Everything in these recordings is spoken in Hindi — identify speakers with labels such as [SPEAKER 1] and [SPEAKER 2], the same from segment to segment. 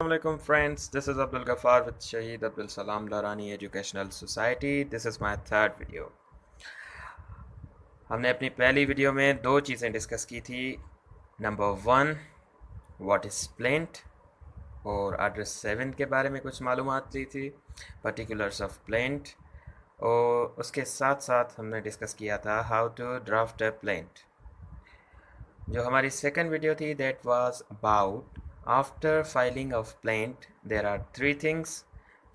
[SPEAKER 1] Assalamualaikum friends, this is Abdul Ghaffar with Shaheed Abdul Salam Larani Educational Society. This is my third video. हमने अपनी पहली वीडियो में दो चीज़ें डिस्कस की थी. Number one, what is plaint, और एड्रेस 7 के बारे में कुछ मालूमात ली थी, पर्टिकुलर्स ऑफ प्लेंट. और उसके साथ साथ हमने डिस्कस किया था how to draft a plaint. जो हमारी सेकंड वीडियो थी that was about after filing of plaint there are three things.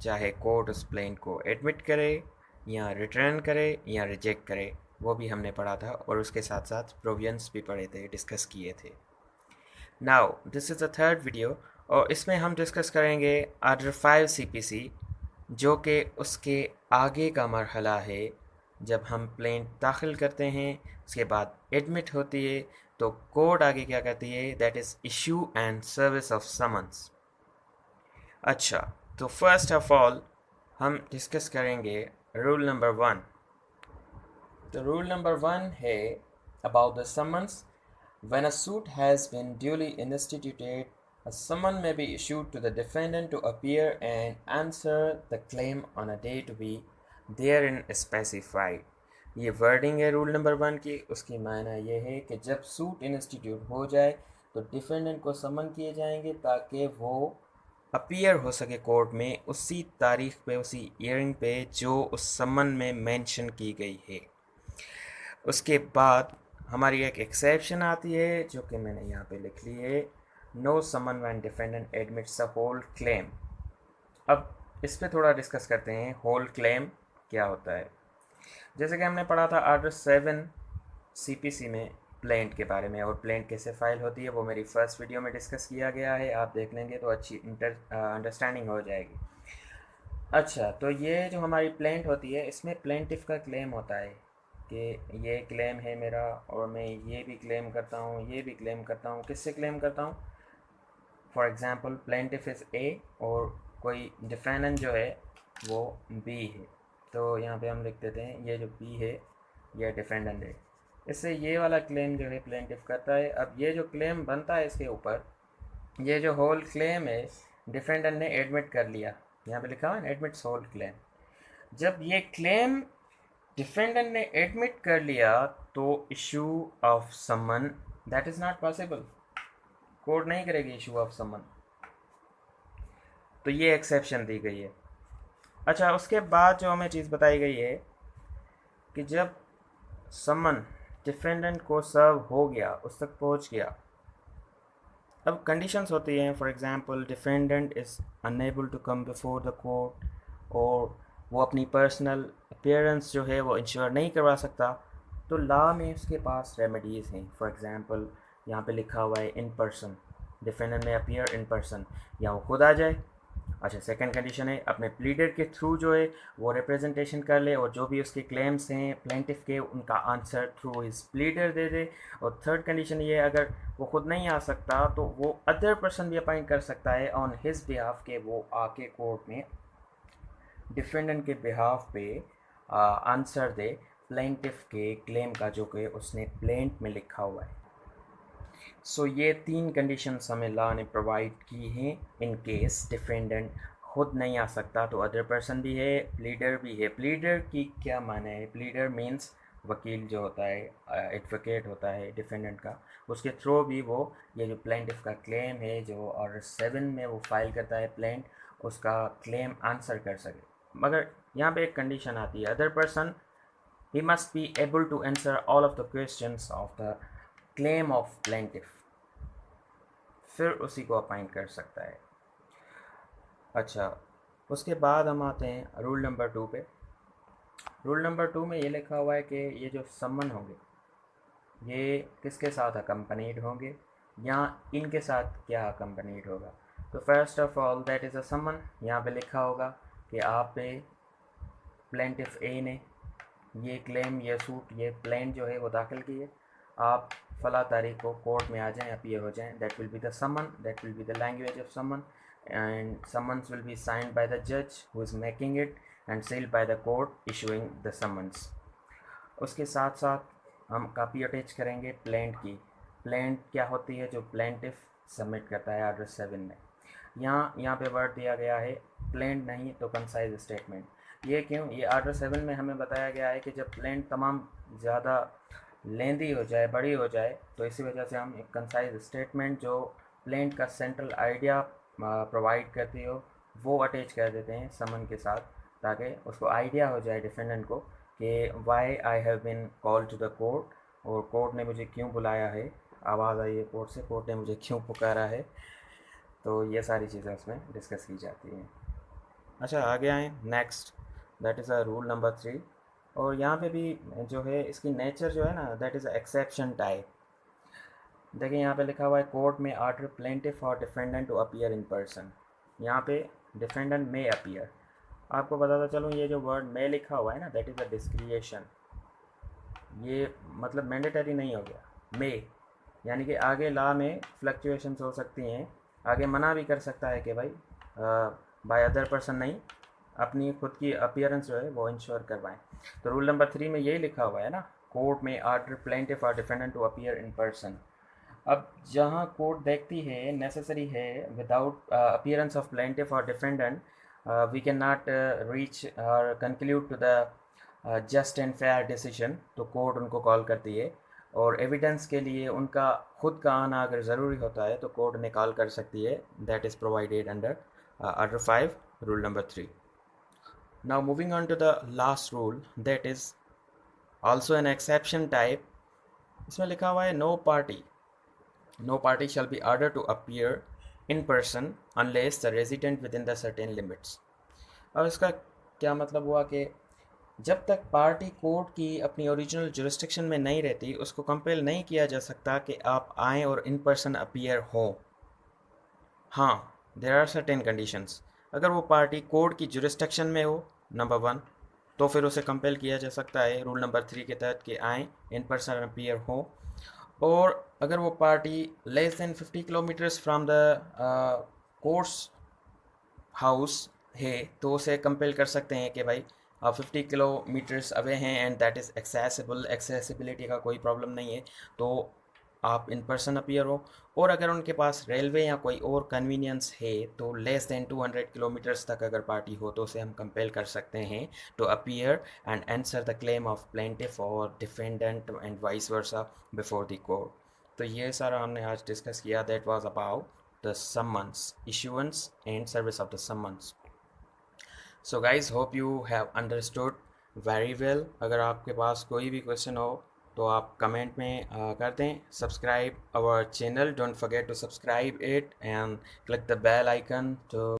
[SPEAKER 1] चाहे कोर्ट उस प्लेंट को एडमिट करे या रिटर्न करे या रिजेक्ट करे, वो भी हमने पढ़ा था. और उसके साथ साथ प्रोविजंस भी पढ़े थे, डिस्कस किए थे. Now this is the third video, और इसमें हम डिस्कस करेंगे आर्डर 5 CPC, जो कि उसके आगे का मरहला है. जब हम प्लेंट दाखिल करते हैं, उसके बाद एडमिट होती है, तो कोड आगे क्या करती है, that is issue and service of summons. अच्छा, तो फर्स्ट ऑफ ऑल हम डिस्कस करेंगे रूल नंबर 1. तो रूल नंबर 1 है about the summons. When a suit has been duly instituted, a summons may be issued to the defendant to appear and answer the claim on a day to be therein specified. ये वर्डिंग है रूल नंबर 1 की. उसकी मायना ये है कि जब सूट इंस्टीट्यूट हो जाए तो डिफेंडेंट को समन किए जाएंगे ताकि वो अपीयर हो सके कोर्ट में उसी तारीख पे, उसी ईयरिंग पे जो उस समन में मेंशन की गई है. उसके बाद हमारी एक एक्सेप्शन आती है जो कि मैंने यहाँ पे लिख ली है. No summon when defendant admits a whole claim. अब इस पे थोड़ा डिस्कस करते हैं, होल क्लेम क्या होता है. जैसे कि हमने पढ़ा था आर्डर 7 CPC में प्लेंट के बारे में, और प्लेंट कैसे फाइल होती है वो मेरी फर्स्ट वीडियो में डिस्कस किया गया है. आप देख लेंगे तो अच्छी अंडरस्टैंडिंग हो जाएगी. अच्छा, तो ये जो हमारी प्लेंट होती है, इसमें प्लेंटिफ का क्लेम होता है कि ये क्लेम है मेरा, और मैं ये भी क्लेम करता हूँ, ये भी क्लेम करता हूँ. किससे क्लेम करता हूँ? For example plaintiff is a और कोई डिफेंडेंट जो है वो बी है. तो यहाँ पे हम लिख देते हैं ये जो बी है ये डिफेंडेंट है. इससे ये वाला क्लेम जो है प्लेंटिफ करता है. अब ये जो क्लेम बनता है इसके ऊपर, ये जो होल क्लेम है डिफेंडेंट ने एडमिट कर लिया. यहाँ पे लिखा हुआ है एडमिट्स होल क्लेम. जब ये क्लेम डिफेंडेंट ने एडमिट कर लिया तो issue of summon that is not possible. Court नहीं करेगी इशू ऑफ समन. तो ये एक्सेप्शन दी गई है. अच्छा, उसके बाद जो हमें चीज़ बताई गई है कि जब समन डिफेंडेंट को सर्व हो गया, उस तक पहुंच गया, अब कंडीशंस होती हैं. For example defendant is unable to come before the court, और वो अपनी पर्सनल अपीयरेंस जो है वो इंश्योर नहीं करवा सकता. तो लॉ में उसके पास रेमेडीज़ हैं. फॉर एग्जांपल यहाँ पे लिखा हुआ है इन पर्सन, डिफेंडेंट में अपीयर इन पर्सन, या वो खुद आ जाए. अच्छा, सेकंड कंडीशन है अपने प्लीडर के थ्रू जो है वो रिप्रेजेंटेशन कर ले, और जो भी उसके क्लेम्स हैं प्लेंटिफ के उनका आंसर थ्रू हिज प्लीडर दे दे. और थर्ड कंडीशन ये, अगर वो खुद नहीं आ सकता तो वो अदर पर्सन भी अपॉइंट कर सकता है ऑन हिज बिहाफ के, वो आके कोर्ट में डिफेंडेंट के बिहाफ पे आंसर दे प्लेंटिफ के क्लेम का जो कि उसने प्लेंट में लिखा हुआ है. सो ये तीन कंडीशंस हमें लॉ ने प्रोवाइड की हैं. इन केस डिफेंडेंट खुद नहीं आ सकता तो अदर पर्सन भी है, प्लीडर भी है. प्लीडर की क्या माने है? प्लीडर मीन्स वकील जो होता है, एडवोकेट होता है डिफेंडेंट का, उसके थ्रू भी वो ये जो प्लेंटिफ का क्लेम है जो ऑर्डर 7 में वो फाइल करता है प्लेंट, उसका क्लेम आंसर कर सके. मगर यहाँ पे एक कंडीशन आती है, other person he must be able to answer all of the questions of the claim of plaintiff, फिर उसी को अपॉइंट कर सकता है. अच्छा, उसके बाद हम आते हैं रूल नंबर 2 पे. रूल नंबर 2 में ये लिखा हुआ है कि ये जो समन होंगे ये किसके साथ अकम्पनीड होंगे, या इनके साथ क्या अकम्पनीड होगा. तो first of all that is a summon. यहाँ पे लिखा होगा कि आप पे प्लेंटिफ ए ने ये क्लेम, ये सूट, ये प्लेन जो है वो दाखिल की है, आप फला तारीख को कोर्ट में आ जाएं, अपीयर हो जाएं. That will be the summon, that will be the language of summon, and summons will be signed by the जज who is making it and sealed by the court issuing the summons. उसके साथ साथ हम कॉपी अटैच करेंगे प्लेंट की. प्लेंट क्या होती है? जो प्लेंटिफ सबमिट करता है आर्डर 7 में. यहाँ पे वर्ड दिया गया है प्लेन नहीं तो कंसाइज स्टेटमेंट। ये क्यों? ये आर्डर 7 में हमें बताया गया है कि जब प्लेन तमाम ज़्यादा लेंदी हो जाए, बड़ी हो जाए, तो इसी वजह से हम एक कंसाइज स्टेटमेंट जो प्लेन का सेंट्रल आइडिया प्रोवाइड करती हो वो अटैच कर देते हैं समन के साथ, ताकि उसको आइडिया हो जाए डिफेंडेंट को कि why I have been call to the court, और कोर्ट ने मुझे क्यों बुलाया है, आवाज़ आई है कोर्ट से, कोर्ट ने मुझे क्यों पुकारा है। तो ये सारी चीज़ें उसमें डिस्कस की जाती हैं। अच्छा, आगे आए next, that is a rule number 3। और यहाँ पे भी जो है इसकी नेचर जो है ना, दैट इज़ एक्सेप्शन टाइप। देखिए यहाँ पे लिखा हुआ है कोर्ट में आर्डर प्लेंटिफ और defendant to appear in person. यहाँ पे डिफेंडेंट मे अपीयर। आपको बताता चलूँ, ये जो वर्ड मे लिखा हुआ है ना, दैट इज़ अ डिस्क्रिएशन। ये मतलब मैंडेटरी नहीं हो गया मे, यानी कि आगे ला में फ्लक्चुएशंस हो सकती हैं, आगे मना भी कर सकता है कि भाई बाय अदर पर्सन नहीं, अपनी खुद की अपीयरेंस जो है वो इंश्योर करवाएं। तो रूल नंबर 3 में यही लिखा हुआ है ना, कोर्ट में आर्डर प्लेंटिफ और defendant to appear in person. अब जहाँ कोर्ट देखती है नेसेसरी है विदाउट अपीयरेंस ऑफ प्लेंटिफ और defendant we can not reach और conclude to the just and fair decision, तो कोर्ट उनको कॉल करती है। और एविडेंस के लिए उनका खुद का आना अगर ज़रूरी होता है तो कोर्ट ने कॉल कर सकती है। That is provided under order 5 rule number 3। Now moving on to the last rule, that is also an exception type. इसमें लिखा हुआ है no party shall be ordered to appear in person unless the resident within the certain limits। अब इसका क्या मतलब हुआ कि जब तक पार्टी कोर्ट की अपनी ओरिजिनल जुरिस्डिक्शन में नहीं रहती, उसको कंपेल नहीं किया जा सकता कि आप आएँ और इन पर्सन अपीयर हो। हाँ, देर आर सर्टेन कंडीशंस। अगर वो पार्टी कोर्ट की जुरिस्डिक्शन में हो, नंबर 1, तो फिर उसे कंपेल किया जा सकता है रूल नंबर 3 के तहत कि आएँ, इन पर्सन अपीयर हो। और अगर वो party less than 50 kilometres from the courts house है, तो उसे कंपेल कर सकते हैं कि भाई आप 50 किलोमीटर्स अवे हैं and that is accessible, accessibility का कोई प्रॉब्लम नहीं है, तो आप इन पर्सन अपीयर हो। और अगर उनके पास रेलवे या कोई और कन्वीनियंस है तो लेस देन 200 किलोमीटर्स तक अगर पार्टी हो तो उसे हम कंपेल कर सकते हैं to appear and answer the claim of plaintiff और defendant and vice versa before the court. तो ये सारा हमने आज डिस्कस किया, that was about the summons, issuance and service of the summons. So guys, hope you have understood very well। अगर आपके पास कोई भी क्वेश्चन हो तो आप कमेंट में कर दें। Subscribe our channel, don't forget to subscribe it and click the bell icon to